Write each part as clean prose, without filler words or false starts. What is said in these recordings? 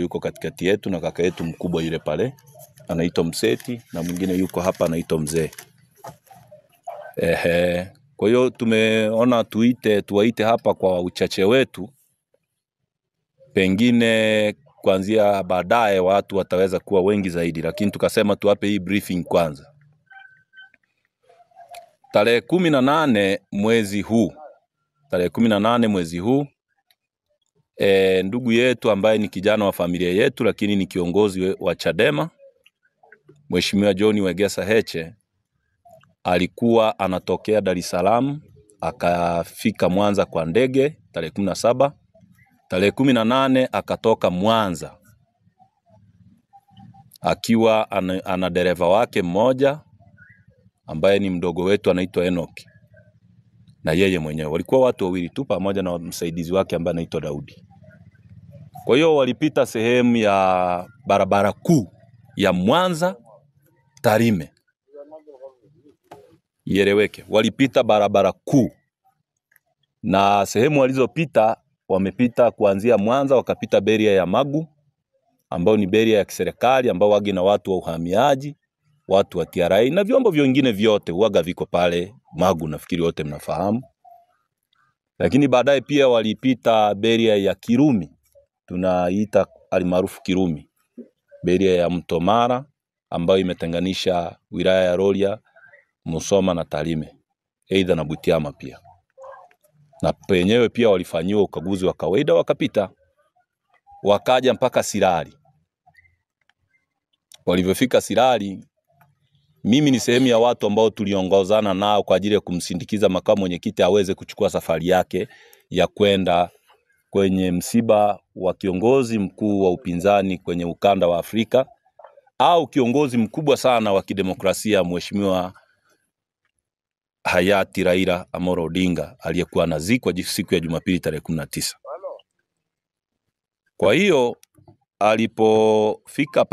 Yuko katikati yetu na kaka yetu mkubwa yule pale anaitwa Mseti, na mwingine yuko hapa anaitwa Mzee. Kwa hiyo tumeona tuwaite hapa kwa uchache wetu, pengine kuanzia baadaye watu wataweza kuwa wengi zaidi, lakini tukasema tuwape hii briefing kwanza. Tarehe 18 mwezi huu, ndugu yetu ambaye ni kijana wa familia yetu lakini ni kiongozi wa Chadema, Mheshimiwa John Wegesa Heche, alikuwa anatokea Dar es Salaam akafika Mwanza kwa ndege tarehe 17. Tarehe 18 akatoka Mwanza akiwa ana dereva wake mmoja ambaye ni mdogo wetu anaitwa Enoch, na yeye mwenyewe. Walikuwa watu wawili tu pamoja na msaidizi wake ambaye anaitwa Daudi. Kwa hiyo walipita sehemu ya barabara kuu ya Mwanza Tarime. Ieleweke, walipita barabara kuu, na sehemu walizopita wamepita kuanzia Mwanza wakapita beria ya Magu, ambao ni beria ya kiserikali ambao wagi na watu wa uhamiaji, watu wa TRA na vyombo vingine vyote huaga viko pale Magu, nafikiri wote mnafahamu. Lakini baadaye pia walipita beria ya Kirumi, tunaita alimaarufu Kirumi, beria ya Mto Mara ambayo imetenganisha wilaya ya Rorya, Musoma na Tarime, aidha na Butiama pia. Na penyewe pia walifanyiwa ukaguzi wa kawaida wakapita, wakaja mpaka Sirari. Walivyofika Sirari, mimi ni sehemu ya watu ambao tuliongozana nao kwa ajili ya kumsindikiza makamu mwenyekiti aweze kuchukua safari yake ya kwenda kwenye msiba wa kiongozi mkuu wa upinzani kwenye ukanda wa Afrika, au kiongozi mkubwa sana wa kidemokrasia, Mheshimiwa hayati Raila Amolo Odinga, aliyekuwa anazikwa siku ya Jumapili tarehe 19. Kwa hiyo alipofika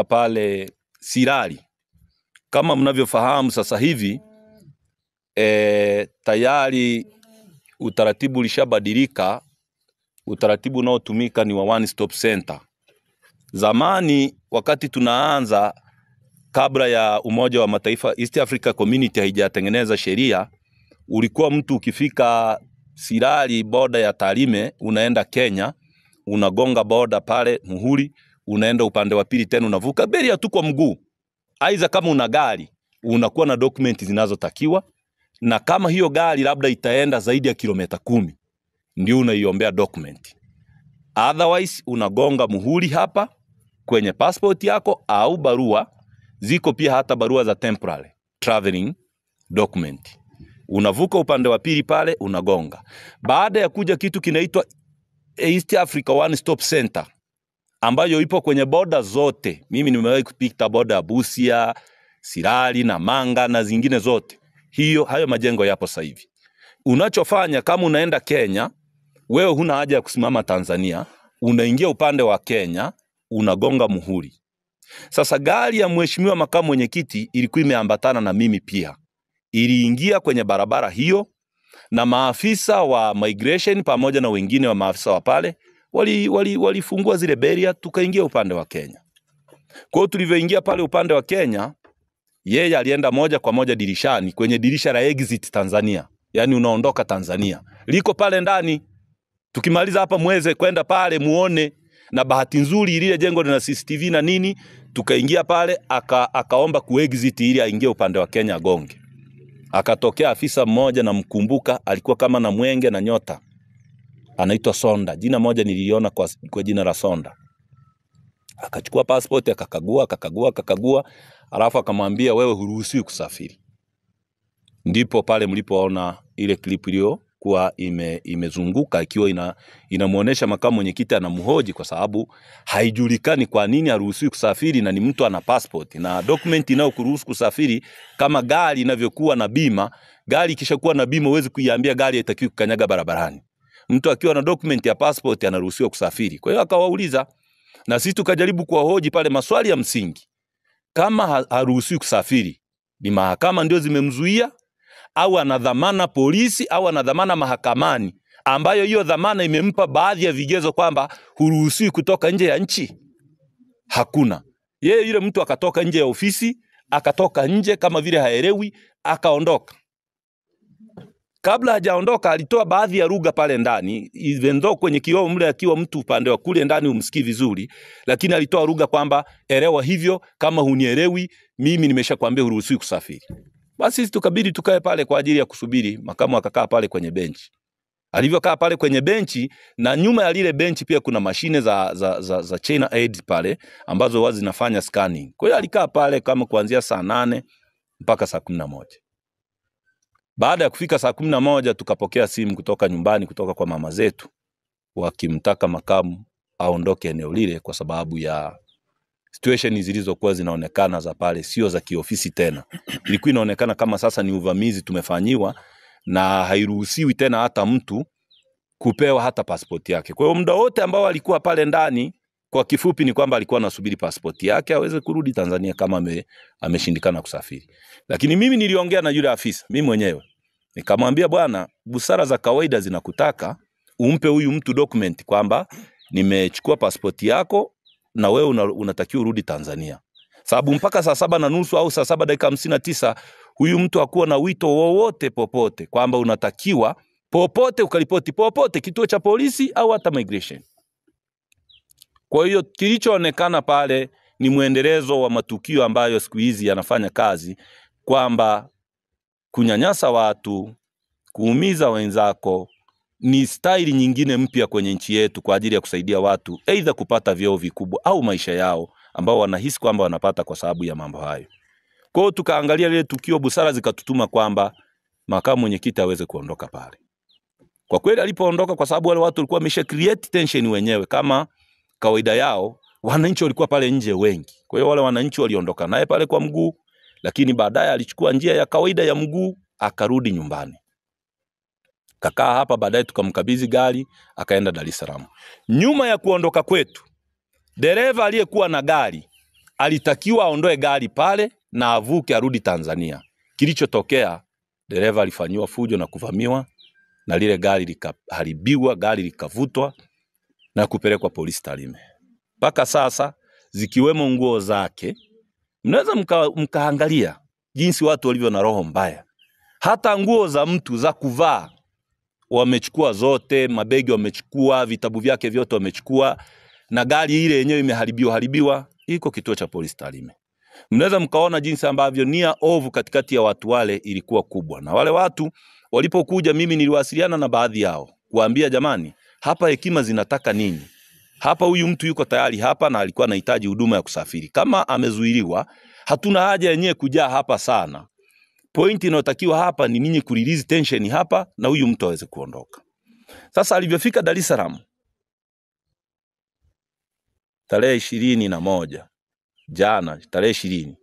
pale Sirari, kama mnavyofahamu sasa hivi tayari utaratibu ulishabadilika. Utaratibu unaotumika ni wa one stop center. Zamani wakati tunaanza, kabla ya Umoja wa Mataifa, East Africa Community haijatengeneza sheria, ulikuwa mtu ukifika Sirari boda ya Tarime unaenda Kenya, unagonga boda pale muhuri, unaenda upande wa pili tena unavuka beria tu kwa mguu. Aidha kama una gari unakuwa na document zinazotakiwa, na kama hiyo gari labda itaenda zaidi ya kilomita 10 ndio unaiombea document. Otherwise unagonga muhuri hapa kwenye passport yako, au barua ziko pia, hata barua za temporary traveling document. Unavuka upande wa pili pale unagonga. Baada ya kuja kitu kinaitwa East Africa One Stop Center ambayo ipo kwenye boda zote. Mimi nimewahi kupita boda ya Busia, Sirari na Manga na zingine zote. Hayo majengo yapo sasa hivi. Unachofanya kama unaenda Kenya, wewe huna haja ya kusimama Tanzania, unaingia upande wa Kenya, unagonga muhuri. Sasa gari ya Mheshimiwa makamu mwenyekiti ilikuwa imeambatana na mimi pia. Iliingia kwenye barabara hiyo, na maafisa wa migration pamoja na wengine wa maafisa wa pale walifungua zile beria, tukaingia upande wa Kenya. Kwa hiyo tulivyoingia pale upande wa Kenya, yeye alienda moja kwa moja dirishani, kwenye dirisha la exit Tanzania. Yani unaondoka Tanzania, liko pale ndani. Tukimaliza hapa muweze kwenda pale muone, na bahati nzuri ile jengo lina CCTV na nini, tukaingia pale akaomba kuexit ili aingie upande wa Kenya agonge. Akatokea afisa mmoja na mkumbuka, alikuwa kama na mwenge na nyota, anaitwa Sonda. Jina moja niliona kwa jina la Sonda. Akachukua passport akakagua, alafu akamwambia, wewe huruhusiwi kusafiri. Ndipo pale mlipoona ile clip iliyokuwa imezunguka ikiwa inamuonesha makamu mwenyekiti anamhoji, kwa sababu haijulikani kwa nini haruhusiwi kusafiri, na ni mtu ana passport na document inayokuruhusu kusafiri. Kama gari inavyokuwa na bima, gari ikishakuwa na bima huwezi kuiambia gari haitakiwi kukanyaga barabarani. Mtu akiwa na document ya passport anaruhusiwa kusafiri. Kwa hiyo akawauliza, na sisi tukajaribu kuwahoji pale maswali ya msingi. Kama haruhusiwi kusafiri, ni mahakama ndio zimemzuia, au anadhamana polisi, au anadhamana mahakamani, ambayo hiyo dhamana imempa baadhi ya vigezo kwamba huruhusiwi kutoka nje ya nchi? Hakuna. Yeye yule mtu akatoka nje ya ofisi, akatoka nje kama vile haelewi, akaondoka. Kabla hajaondoka alitoa baadhi ya lugha pale ndani, even though kwenye kioo mle akiwa mtu upande wa kule ndani umsikii vizuri, lakini alitoa lugha kwamba elewa hivyo, kama hunielewi mimi nimeshakwambia huruhusiwi kusafiri. Basi sisi tukabidi tukae pale kwa ajili ya kusubiri. Makamu akakaa pale kwenye benchi. Alivyokaa pale kwenye benchi, na nyuma ya lile benchi pia kuna mashine za China Aid pale ambazo wazi zinafanya scanning. Kwa hiyo alikaa pale kama kuanzia saa 8 mpaka saa 11. Baada ya kufika saa 11 tukapokea simu kutoka nyumbani, kutoka kwa mama zetu, wakimtaka makamu aondoke eneo lile kwa sababu ya situation zilizokuwa zinaonekana za pale sio za kiofisi tena. Ilikuwa inaonekana kama sasa ni uvamizi tumefanyiwa, na hairuhusiwi tena hata mtu kupewa hata pasipoti yake. Kwa hiyo muda wote ambao alikuwa pale ndani, kwa kifupi ni kwamba alikuwa anasubiri pasipoti yake aweze kurudi Tanzania kama ameshindikana kusafiri. Lakini mimi niliongea na yule afisa mimi mwenyewe. Nikamwambia, bwana, busara za kawaida zinakutaka umpe huyu mtu document kwamba nimechukua pasipoti yako na wewe unatakiwa urudi Tanzania. Sababu mpaka saa 7:30 au saa 7:59 huyu mtu hakuwa na wito wowote popote kwamba unatakiwa popote ukaripoti popote kituo cha polisi au hata migration. Kwa hiyo kilichoonekana pale ni muendelezo wa matukio ambayo siku hizi yanafanya kazi, kwamba kunyanyasa watu, kuumiza wenzako ni staili nyingine mpya kwenye nchi yetu kwa ajili ya kusaidia watu aidha kupata vyeo vikubwa au maisha yao ambao wanahisi kwamba wanapata kwa sababu ya mambo hayo. Kwa hiyo tukaangalia lile tukio, busara zikatutuma kwamba makamu mwenyekiti aweze kuondoka pale. Kwa kweli alipoondoka, kwa sababu wale watu walikuwa wamesha create tension wenyewe kama kawaida yao, wananchi walikuwa pale nje wengi. Kwa hiyo wale wananchi waliondoka naye pale kwa mguu, lakini baadaye alichukua njia ya kawaida ya mguu akarudi nyumbani. Kakaa hapa, baadaye tukamkabidhi gari akaenda Dar es Salaam. Nyuma ya kuondoka kwetu, dereva aliyekuwa na gari alitakiwa aondoe gari pale na avuke arudi Tanzania. Kilichotokea, dereva alifanywa fujo na kuvamiwa na lile gari likaharibiwa, gari likavutwa na kupelekwa polisi Tarime. Mpaka sasa zikiwemo nguo zake, mnaweza mkaangalia jinsi watu walivyo na roho mbaya. Hata nguo za mtu za kuvaa wamechukua zote, mabegi wamechukua, vitabu vyake vyote wamechukua, na gari ile yenyewe imeharibiwa, iko kituo cha polisi Tarime. Mnaweza mkaona jinsi ambavyo nia ovu katikati ya watu wale ilikuwa kubwa. Na wale watu walipokuja, mimi niliwasiliana na baadhi yao kuambia, jamani, hapa hekima zinataka nini? Hapa huyu mtu yuko tayari hapa na alikuwa anahitaji huduma ya kusafiri. Kama amezuiliwa, hatuna haja yenyewe kujaa hapa sana. Pointi inayotakiwa hapa ni ninyi kurelease tension hapa na huyu mtu aweze kuondoka. Sasa alivyofika Dar es Salaam tarehe 21, jana tarehe 20,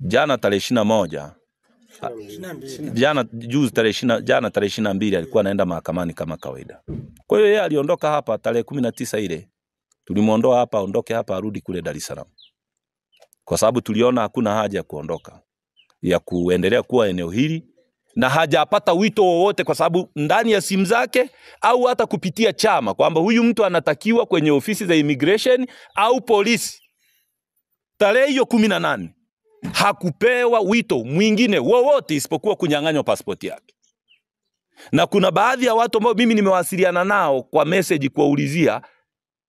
jana tarehe 21, jana juzi tarehe 20, jana tarehe 22 alikuwa anaenda mahakamani kama kawaida. Kwa hiyo yeye aliondoka hapa tarehe 19 ile. Tulimuondoa hapa, aondoke hapa arudi kule Dar es Salaam. Kwa sababu tuliona hakuna haja ya kuondoka, ya kuendelea kuwa eneo hili, na hajapata wito wowote kwa sababu ndani ya simu zake au hata kupitia chama kwamba huyu mtu anatakiwa kwenye ofisi za immigration au polisi. Tarehe hiyo 18 hakupewa wito mwingine wowote isipokuwa kunyang'anywa pasipoti yake. Na kuna baadhi ya watu ambao mimi nimewasiliana nao kwa message kuwaulizia,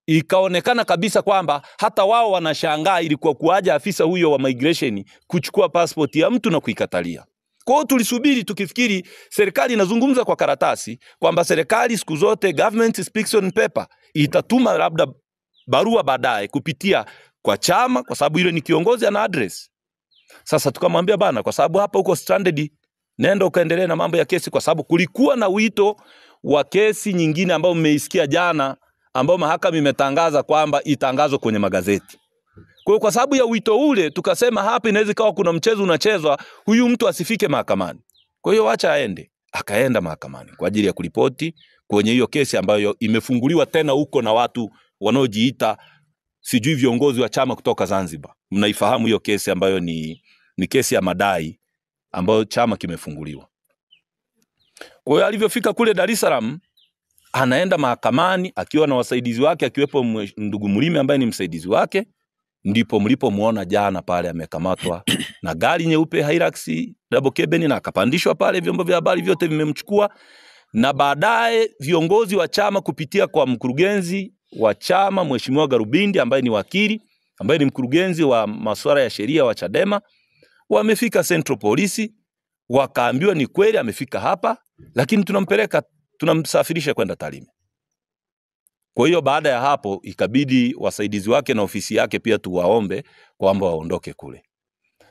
ikaonekana kabisa kwamba hata wao wanashangaa ilikuwa kuaje afisa huyo wa migration kuchukua pasipoti ya mtu na kuikatalia. Kwa hiyo tulisubiri tukifikiri serikali inazungumza kwa karatasi, kwamba serikali siku zote government speaks on paper, itatuma labda barua baadaye kupitia kwa chama kwa sababu ile ni kiongozi ana address. Sasa tukamwambia, bana, kwa sababu hapa uko stranded, nenda ukaendelee na mambo ya kesi, kwa sababu kulikuwa na wito wa kesi nyingine ambao mmeisikia jana, ambao mahakama imetangaza kwamba itangazwe kwenye magazeti. Kwa hiyo kwa sababu ya wito ule tukasema hapa inaweza kawa kuna mchezo unachezwa, huyu mtu asifike mahakamani. Kwa hiyo acha aende. Akaenda mahakamani kwa ajili ya kuripoti kwenye hiyo kesi ambayo imefunguliwa tena huko na watu wanaojiita sijui viongozi wa chama kutoka Zanzibar. Mnaifahamu hiyo kesi ambayo ni kesi ya madai ambayo chama kimefunguliwa. Kwa hiyo alivyofika kule Dar es Salaam, anaenda mahakamani akiwa na wasaidizi wake, akiwepo ndugu Mlime ambaye ni msaidizi wake. Ndipo mlipomuona jana pale amekamatwa na gari nyeupe Hilux double cabin, na akapandishwa pale, vyombo vya habari vyote vimemchukua, na baadaye viongozi wa chama kupitia kwa mkurugenzi wa chama Mheshimiwa Garubindi ambaye ni wakili, ambaye ni mkurugenzi wa masuala ya sheria wa Chadema, wamefika Central Police, wakaambiwa ni kweli amefika hapa, lakini tunamsafirisha kwenda Tarime. Kwa hiyo baada ya hapo ikabidi wasaidizi wake na ofisi yake pia tuwaombe kwamba waondoke kule.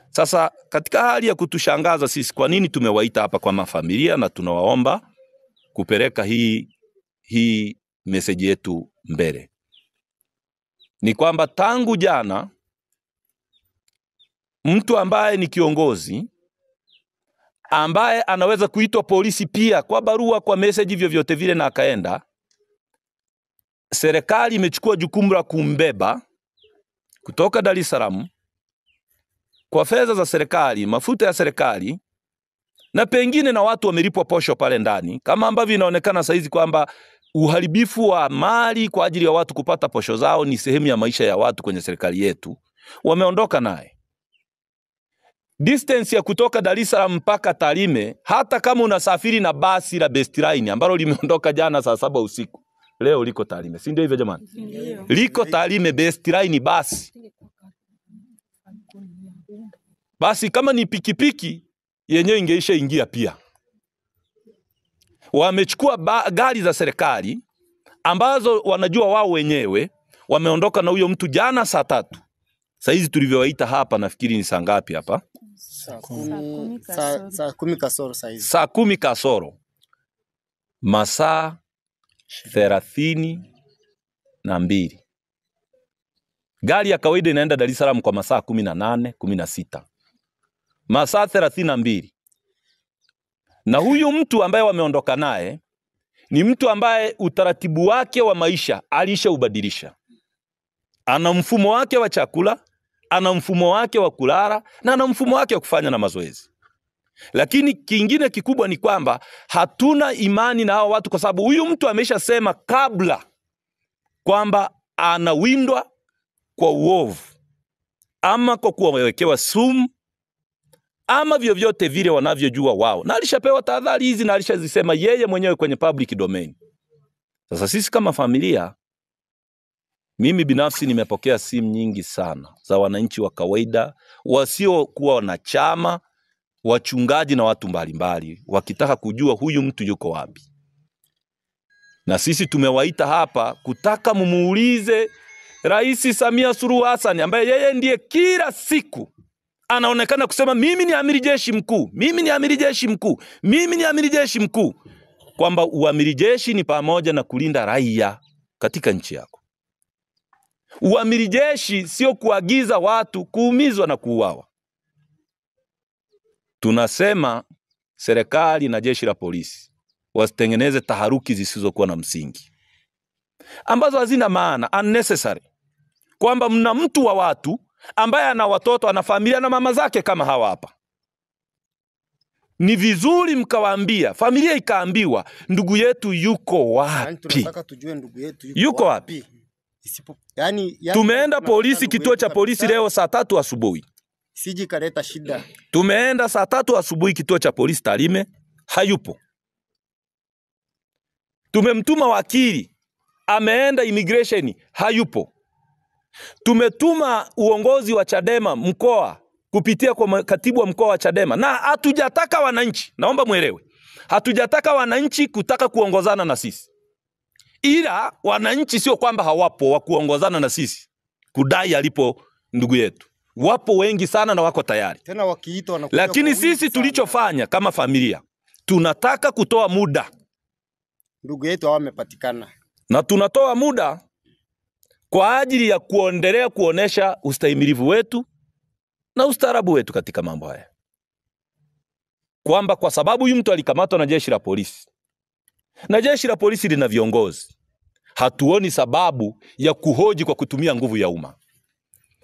Sasa katika hali ya kutushangaza sisi, kwa nini tumewaita hapa kwa mafamilia na tunawaomba kupeleka hii message yetu mbele, ni kwamba tangu jana mtu ambaye ni kiongozi ambaye anaweza kuitwa polisi pia kwa barua, kwa message, vyovyote vile na akaenda, serikali imechukua jukumu la kumbeba kutoka Dar es Salaam kwa fedha za serikali, mafuta ya serikali, na pengine na watu wamelipwa posho pale ndani, kama ambavyo inaonekana saizi kwamba uharibifu wa mali kwa ajili ya watu kupata posho zao ni sehemu ya maisha ya watu kwenye serikali yetu. Wameondoka naye. Distance ya kutoka Dar es Salaam mpaka Tarime, hata kama unasafiri na basi la Best Line ambalo limeondoka jana saa 7 usiku, leo liko Tarime. Si ndio hivyo jamani? Liko Tarime Best Line basi. Basi kama ni pikipiki yenyewe ingeisha ingia pia. Wamechukua gari za serikali ambazo wanajua wao wenyewe, wameondoka na huyo mtu jana saa 3. Sasa hizi tulivyowaita hapa nafikiri ni saa ngapi hapa? Saa 10 kasoro sasa hivi. Saa 10 kasoro. Masaa 32. Gari ya kawaida inaenda Dar es Salaam kwa masaa 18, 16. Masaa 32. Na huyu mtu ambaye wameondoka naye ni mtu ambaye utaratibu wake wa maisha alishaubadilisha. Ana mfumo wake wa chakula, ana mfumo wake wa kulala, na ana mfumo wake wa kufanya na mazoezi. Lakini kingine kikubwa ni kwamba hatuna imani na hao watu, kwa sababu huyu mtu ameshasema kabla kwamba anawindwa kwa uovu, ama kwa kuwekewa sumu, ama vyovyote vile wanavyojua wao. Na alishapewa tahadhari hizi na alishazisema yeye mwenyewe kwenye public domain. Sasa sisi kama familia, mimi binafsi nimepokea simu nyingi sana za wananchi wa kawaida wasiokuwa wanachama, wachungaji na watu mbalimbali wakitaka kujua huyu mtu yuko wapi. Na sisi tumewaita hapa kutaka mumuulize Rais Samia Suluhu Hassan, ambaye yeye ndiye kila siku anaonekana kusema mimi ni amiri jeshi mkuu, mimi ni amiri jeshi mkuu, mimi ni amiri jeshi mkuu, kwamba uamiri jeshi ni pamoja na kulinda raia katika nchi yako. Uamiri jeshi sio kuagiza watu kuumizwa na kuuawa. Tunasema serikali na jeshi la polisi wasitengeneze taharuki zisizokuwa na msingi, ambazo hazina maana, unnecessary. Kwamba mna mtu wa watu ambaye ana watoto, ana familia na mama zake kama hawa hapa. Ni vizuri mkawaambia, familia ikaambiwa ndugu yetu yuko wapi? Tunataka tujue ndugu yetu yuko wapi? Tumeenda polisi, kituo cha polisi leo saa 3 asubuhi. Siji kaleta shida. Tumeenda saa 3 asubuhi kituo cha polisi Tarime, hayupo. Tumemtuma wakili, ameenda immigration, hayupo. Tumetuma uongozi wa Chadema mkoa kupitia kwa katibu wa mkoa wa Chadema, na hatujataka wananchi, naomba muelewe, hatujataka wananchi kutaka kuongozana na sisi. Ila wananchi sio kwamba hawapo wa kuongozana na sisi kudai alipo ndugu yetu. Wapo wengi sana na wako tayari. Tena wakiitwa wanakuja. Lakini sisi tulichofanya kama familia, tunataka kutoa muda. Ndugu yetu hao wamepatikana. Na tunatoa muda kwa ajili ya kuendelea kuonesha ustahimilivu wetu na ustaarabu wetu katika mambo haya. Kwamba kwa sababu huyu mtu alikamatwa na jeshi la polisi, na jeshi la polisi lina viongozi, hatuoni sababu ya kuhoji kwa kutumia nguvu ya umma,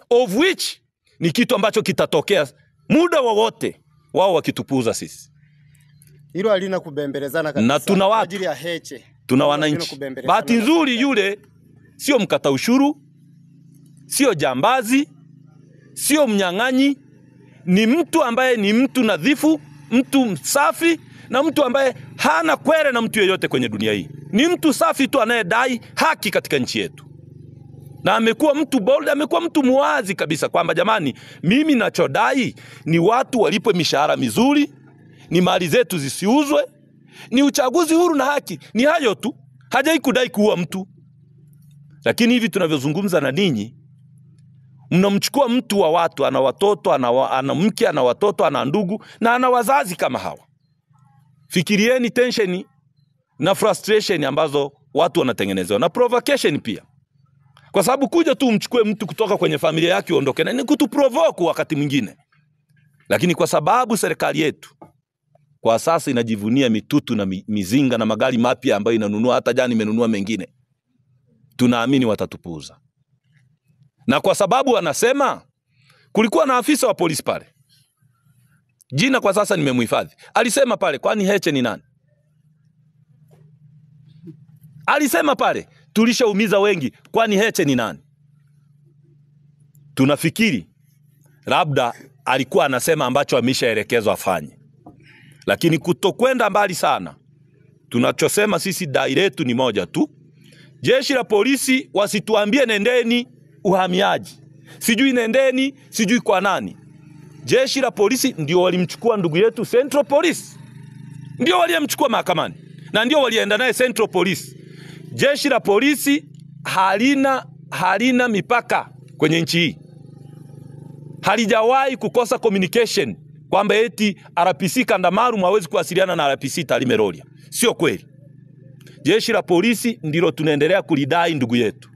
of which ni kitu ambacho kitatokea muda wowote wao wakitupuuza sisi. Hilo halina kubembelezana kabisa. Na tuna watu, ajili ya Heche. Tuna wananchi. Bahati nzuri yule sio mkata ushuru, sio jambazi, sio mnyang'anyi, ni mtu ambaye ni mtu nadhifu, mtu msafi, na mtu ambaye hana kwere na mtu yeyote kwenye dunia hii. Ni mtu safi tu anayedai haki katika nchi yetu. Na amekuwa mtu bold, amekuwa mtu muwazi kabisa kwamba jamani, mimi nachodai ni watu walipwe mishahara mizuri, ni mali zetu zisiuzwe, ni uchaguzi huru na haki. Ni hayo tu. Hajai kudai kuua mtu. Lakini hivi tunavyozungumza na ninyi, mnamchukua mtu wa watu, ana watoto, ana mke, ana watoto, ana ndugu na ana wazazi kama hawa. Fikirieni tension na frustration ambazo watu wanatengenezewa, na provocation pia. Kwa sababu kuja tu umchukue mtu kutoka kwenye familia yake uondoke, na ni kutuprovoke wakati mwingine. Lakini kwa sababu serikali yetu kwa sasa inajivunia mitutu na mizinga na magari mapya ambayo inanunua, hata jana imenunua mengine, tunaamini watatupuuza. Na kwa sababu wanasema kulikuwa na afisa wa polisi pale, jina kwa sasa nimemhifadhi, alisema pale, kwani Heche ni nani? Alisema pale, tulishaumiza wengi, kwani Heche ni nani? Tunafikiri labda alikuwa anasema ambacho ameshaelekezwa afanye. Lakini kutokwenda mbali sana, tunachosema sisi dai letu ni moja tu. Jeshi la polisi wasituambie nendeni uhamiaji, sijui nendeni, sijui kwa nani. Jeshi la polisi ndio walimchukua ndugu yetu Central Police, ndio walimchukua mahakamani, na ndio walienda naye Central Police. Jeshi la polisi halina mipaka kwenye nchi hii. Halijawahi kukosa communication kwamba eti RPC Kandamaru hawezi kuwasiliana na RPC Tarime Rorya. Sio kweli. Jeshi la polisi ndilo tunaendelea kulidai ndugu yetu.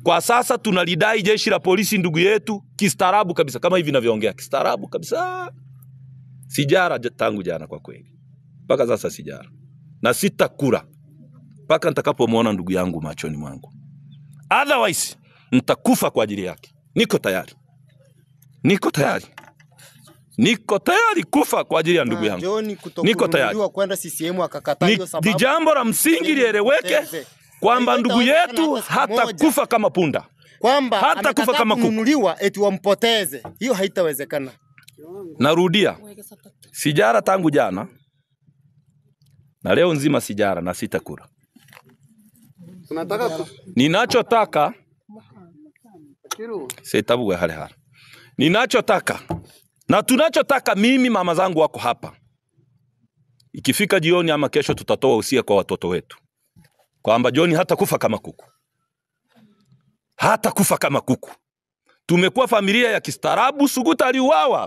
Kwa sasa tunalidai jeshi la polisi ndugu yetu kistaarabu kabisa, kama hivi ninavyoongea, kistaarabu kabisa. Sijara tangu jana kwa kweli. Mpaka sasa sijara. Na sitakula mpaka nitakapomuona ndugu yangu machoni mwangu. Otherwise nitakufa kwa ajili yake. Niko tayari. Niko tayari kufa kwa ajili ya ndugu yangu. Niko tayari. Ni jambo la msingi lieleweke kwamba ndugu yetu hata kufa kama punda. Kwamba hata kufa kama kununuliwa eti wampoteze. Hiyo haitawezekana. Narudia. Sijara tangu jana. Na leo nzima sijara na sitakula. Ninachotaka sitabuwe hale. Ninachotaka na tunachotaka, mimi mama zangu wako hapa. Ikifika jioni ama kesho tutatoa usia kwa watoto wetu kwamba John hata kufa kama kuku. Hata kufa kama kuku. Tumekuwa familia ya kistaarabu. Suguta aliuawa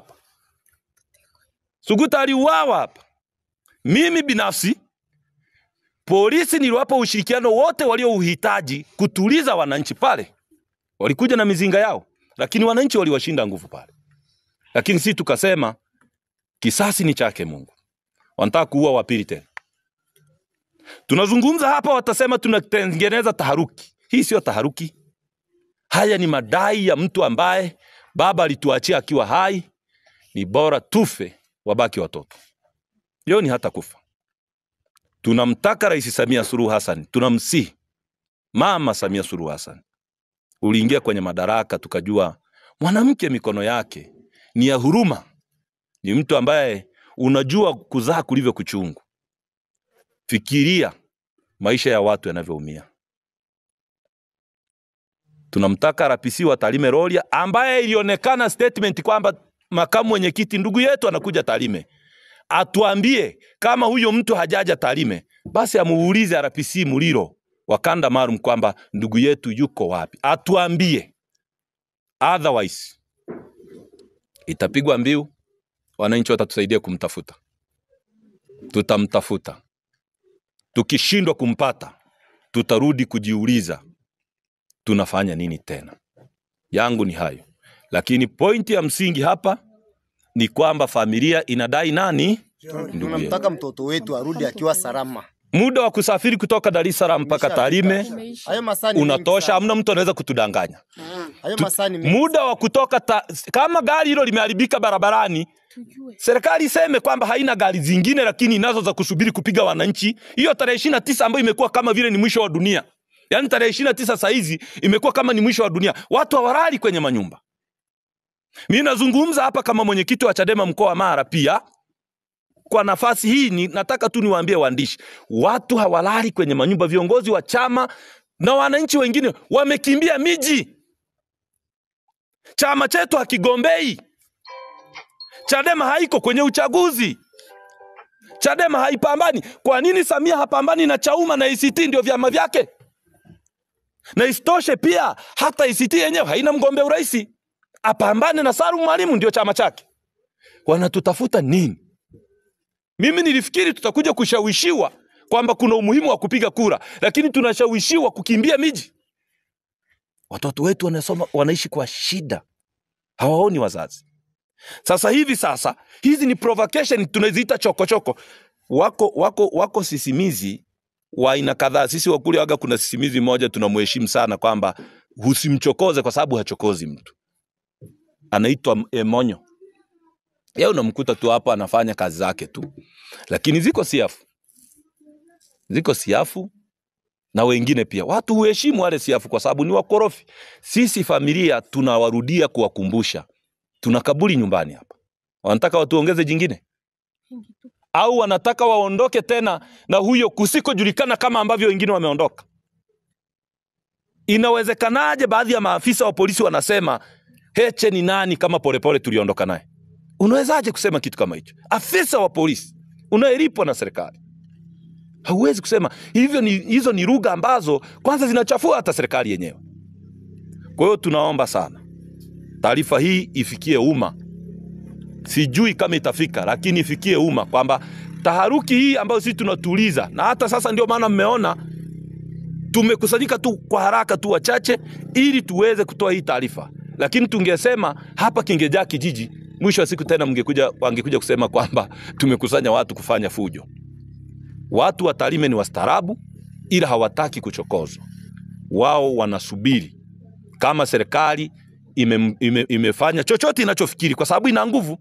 hapa. Mimi binafsi, polisi niliwapa ushirikiano wote waliouhitaji kutuliza wananchi pale. Walikuja na mizinga yao, lakini wananchi waliwashinda nguvu pale. Lakini sisi tukasema kisasi ni chake Mungu. Wanataka kuua wa pili tena. Tunazungumza hapa, watasema tunatengeneza taharuki. Hii sio taharuki. Haya ni madai ya mtu ambaye baba alituachia akiwa hai. Ni bora tufe, wabaki watoto. Leo ni hata kufa. Tunamtaka Rais Samia Suluhu Hassan, tunamsihi Mama Samia Suluhu Hassan. Uliingia kwenye madaraka tukajua mwanamke mikono yake ni ya huruma. Ni mtu ambaye unajua kuzaa kulivyo kuchungu. Fikiria maisha ya watu yanavyoumia. Tunamtaka RPC wa Tarime Rorya, ambaye ilionekana statement kwamba makamu mwenyekiti ndugu yetu anakuja Tarime, atuambie kama huyo mtu hajaja Tarime, basi amuulize RPC Muliro wa Kandamaru kwamba ndugu yetu yuko wapi. Atuambie. Otherwise itapigwa mbiu, wananchi watatusaidia kumtafuta. Tutamtafuta. Tukishindwa kumpata, tutarudi kujiuliza tunafanya nini tena. Yangu ni hayo. Lakini pointi ya msingi hapa ni kwamba familia inadai nani? Tunamtaka mtoto wetu arudi akiwa salama. Muda wa kusafiri kutoka Dar es Salaam mpaka Tarime unatosha, hamna mtu anaweza kutudanganya. Muda wa kutoka kama gari hilo limeharibika barabarani, serikali iseme kwamba haina gari zingine lakini inazo za kusubiri kupiga wananchi. Hiyo tarehe 29 ambayo imekuwa kama vile ni mwisho wa dunia. Yaani tarehe 29 saa hizi imekuwa kama ni mwisho wa dunia. Watu hawalali kwenye manyumba. Mimi nazungumza hapa kama mwenyekiti wa Chadema mkoa wa Mara pia. Kwa nafasi hii nataka tu niwaambie waandishi, watu hawalali kwenye manyumba, viongozi wa chama na wananchi wengine wamekimbia miji. Chama chetu hakigombei. Chadema haiko kwenye uchaguzi. Chadema haipambani. Kwa nini Samia hapambani na Chauma na ACT ndio vyama vyake? Na isitoshe pia hata ACT yenyewe haina mgombea urais. Apambane na Salum Mwalimu ndio chama chake. Wanatutafuta nini? Mimi nilifikiri tutakuja kushawishiwa kwamba kuna umuhimu wa kupiga kura, lakini tunashawishiwa kukimbia miji. Watoto wetu wanaishi kwa shida. Hawaoni wazazi. Sasa hizi ni provocation, tunaziita chokochoko. Wako sisimizi wa aina kadhaa. Sisi wakuli waga kuna sisimizi moja tunamheshimu sana kwamba usimchokoze kwa sababu hachokozi mtu. Anaitwa Emonyo. Yeye unamkuta tu hapa anafanya kazi zake tu. Lakini ziko siafu na wengine pia. Watu huheshimu wale siafu kwa sababu ni wakorofi. Sisi familia tunawarudia kuwakumbusha. Tuna kaburi nyumbani hapa. Wanataka watuongeze jingine? Au wanataka waondoke tena na huyo kusikojulikana kama ambavyo wengine wameondoka? Inawezekanaje baadhi ya maafisa wa polisi wanasema Heche ni nani kama Polepole tuliondoka naye? Unawezaje kusema kitu kama hicho? Afisa wa polisi unaelipwa na serikali. Hauwezi kusema hivyo. Hizo ni lugha ambazo kwanza zinachafua hata serikali yenyewe. Kwa hiyo tunaomba sana taarifa hii ifikie umma. Sijui kama itafika, lakini ifikie umma kwamba taharuki hii ambayo sisi tunatuliza, na hata sasa ndio maana mmeona tumekusanyika tu kwa haraka tu wachache ili tuweze kutoa hii taarifa. Lakini tungesema hapa kingejaa kijiji, mwisho wa siku tena wangekuja kusema kwamba tumekusanya watu kufanya fujo. Watu wa Tarime ni wastaarabu, ila hawataki kuchokozwa. Wao wanasubiri kama serikali imefanya chochote inachofikiri kwa sababu ina nguvu,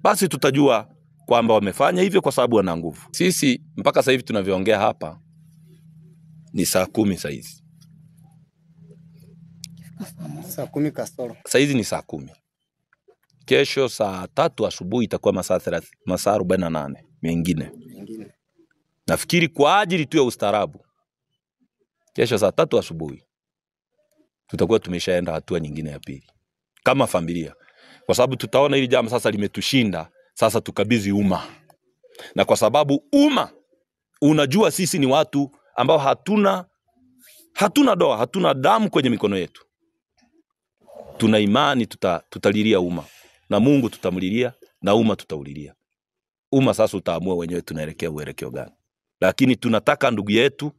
basi tutajua kwamba wamefanya hivyo kwa sababu wana nguvu. Sisi mpaka sasa hivi tunavyoongea hapa ni saa 10 saa hizi. Saa 10 kasoro. Saa hizi ni saa 10. Kesho saa 3 asubuhi itakuwa masaa 48 mengine. Nafikiri kwa ajili tu ya ustaarabu, kesho saa 3 asubuhi tutakuwa tumeshaenda hatua nyingine ya pili kama familia, kwa sababu tutaona hili jambo sasa limetushinda. Sasa tukabidhi umma, na kwa sababu umma unajua sisi ni watu ambao hatuna doa, hatuna damu kwenye mikono yetu. Tuna imani tutalilia umma, na Mungu tutamlilia, na umma tutaulilia. Umma sasa utaamua wenyewe tunaelekea uelekeo gani. Lakini tunataka ndugu yetu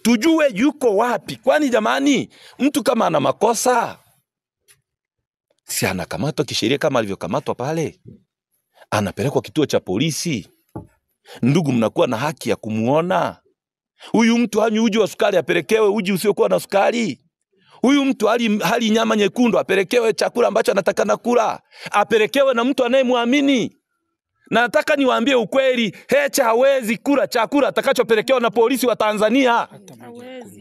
tujue yuko wapi. Kwani jamani, mtu kama ana makosa si anakamatwa kisheria kama alivyokamatwa pale? Anapelekwa kituo cha polisi. Ndugu, mnakuwa na haki ya kumuona. Huyu mtu hanywi uji wa sukari, apelekewe uji usiokuwa na sukari. Huyu mtu hali nyama nyekundu, apelekewe chakula ambacho anatakana kula. Apelekewe na mtu anayemwamini. Na nataka niwaambie ukweli, Heche hawezi kula chakula atakachopelekewa na polisi wa Tanzania.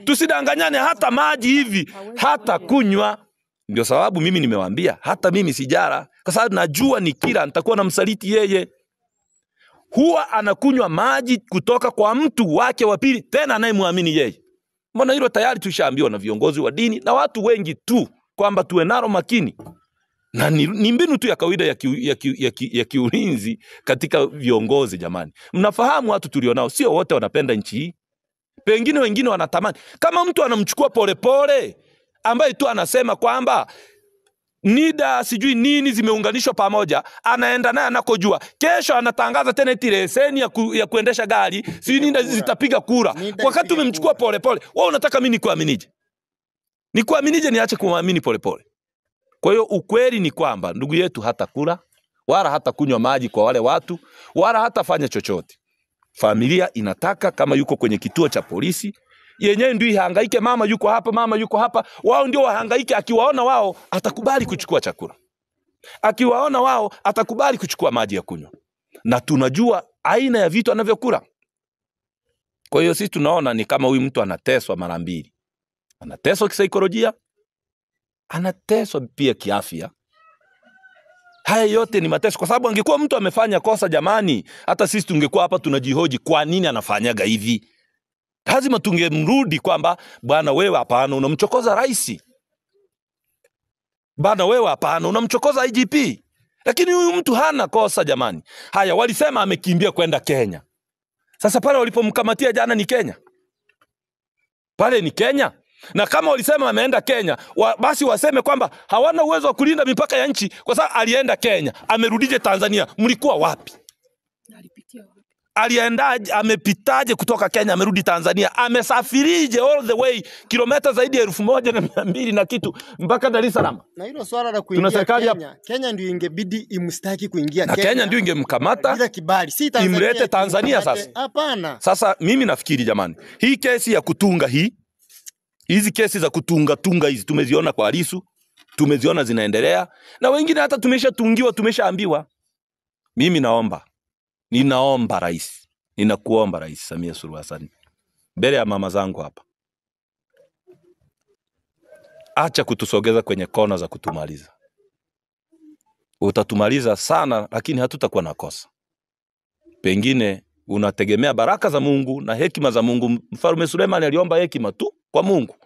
Tusidanganyane, hata maji hivi hata kunywa. Ndio sababu mimi nimewaambia hata mimi sijara, kwa sababu najua nikila nitakuwa namsaliti yeye. Huwa anakunywa maji kutoka kwa mtu wake wa pili, tena anayemwamini yeye. Mbona hilo tayari tushaambiwa na viongozi wa dini na watu wengi tu kwamba tuwe nalo makini. Na ni mbinu tu ya kawaida ya kiulinzi katika viongozi jamani. Mnafahamu watu tulionao sio wote wanapenda nchi hii. Pengine wengine wanatamani. Kama mtu anamchukua Polepole ambaye tu anasema kwamba NIDA sijui nini zimeunganishwa pamoja, anaenda naye anakojua. Kesho anatangaza tena eti leseni ya kuendesha gari, sijui nini zitapiga kura. Wakati umemchukua Polepole, wewe unataka mimi nikuaminije? Nikuaminije niache kumwamini Polepole? Kwa hiyo ukweli ni kwamba ndugu yetu hata kula, wala hata kunywa maji kwa wale watu, wala hata fanya chochote. Familia inataka kama yuko kwenye kituo cha polisi, yenyewe ndio ihangaike, mama yuko hapa, mama yuko hapa, wao ndio wahangaike. Akiwaona wao atakubali kuchukua chakula, akiwaona wao atakubali kuchukua maji ya kunywa, na tunajua aina ya vitu anavyokula. Kwa hiyo sisi tunaona ni kama huyu mtu anateswa mara mbili, anateswa kisaikolojia, anateswa pia kiafya. Haya yote ni mateso, kwa sababu angekuwa mtu amefanya kosa, jamani, hata sisi tungekuwa hapa tunajihoji kwa nini anafanyaga hivi. Lazima tungemrudi kwamba bwana wewe hapana, unamchokoza rais. Bwana wewe hapana, unamchokoza IGP. Lakini huyu mtu hana kosa jamani. Haya, walisema amekimbia kwenda Kenya. Sasa pale walipomkamatia jana ni Kenya? Pale ni Kenya? Na kama walisema ameenda Kenya, basi waseme kwamba hawana uwezo wa kulinda mipaka ya nchi, kwa sababu alienda Kenya, amerudije Tanzania? Mlikuwa wapi? Aliendaje, amepitaje kutoka Kenya amerudi Tanzania? Amesafirije all the way kilomita zaidi ya 1200 na kitu mpaka Dar es Salaam? Na hilo swala la kuingia Kenya, Kenya ndio ingebidi imstaki kuingia Kenya. Na Kenya ndio ingemkamata bila kibali, si Tanzania imlete Tanzania sasa. Hapana. Sasa mimi nafikiri jamani, hii kesi ya kutunga hizi kesi za kutunga hizi tumeziona kwa Lissu, tumeziona zinaendelea, na wengine hata tumeshatungiwa, tumeshaambiwa. Mimi ninaomba rais, ninakuomba Rais Samia Suluhu Hassan, mbele ya mama zangu hapa, acha kutusogeza kwenye kona za kutumaliza. Utatumaliza sana, lakini hatutakuwa na kosa. Pengine unategemea baraka za Mungu na hekima za Mungu. Mfalme Suleiman aliomba hekima tu kwa Mungu,